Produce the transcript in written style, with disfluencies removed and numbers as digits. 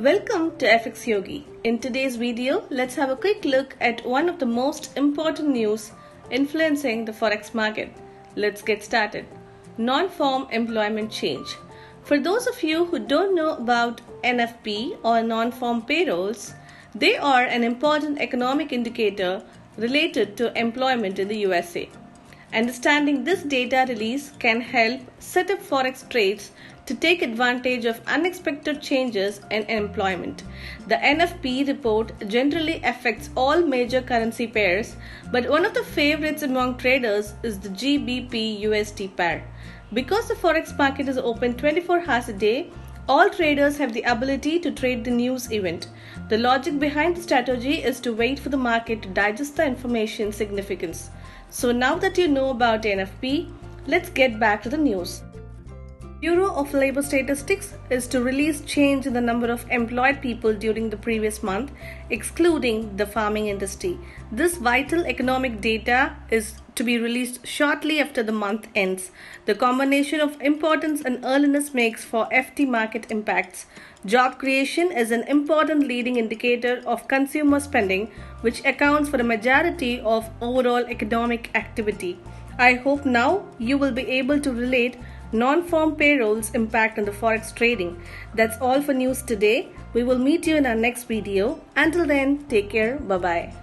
Welcome to FX Yogi. In today's video, let's have a quick look at one of the most important news influencing the Forex market. Let's get started. Non-farm employment change. For those of you who don't know about NFP or non-farm payrolls, they are an important economic indicator related to employment in the USA. Understanding this data release can help set up Forex trades to take advantage of unexpected changes in employment. The NFP report generally affects all major currency pairs, but one of the favorites among traders is the GBP USD pair. Because the Forex market is open 24 hours a day, all traders have the ability to trade the news event. The logic behind the strategy is to wait for the market to digest the information's significance. So now that you know about NFP, let's get back to the news. Bureau of Labor Statistics is to release change in the number of employed people during the previous month, excluding the farming industry. This vital economic data is to be released shortly after the month ends. The combination of importance and earliness makes for FT market impacts. Job creation is an important leading indicator of consumer spending, which accounts for a majority of overall economic activity. I hope now you will be able to relate non-farm payrolls impact on the Forex trading. That's all for news today. We will meet you in our next video. Until then, take care. Bye-bye.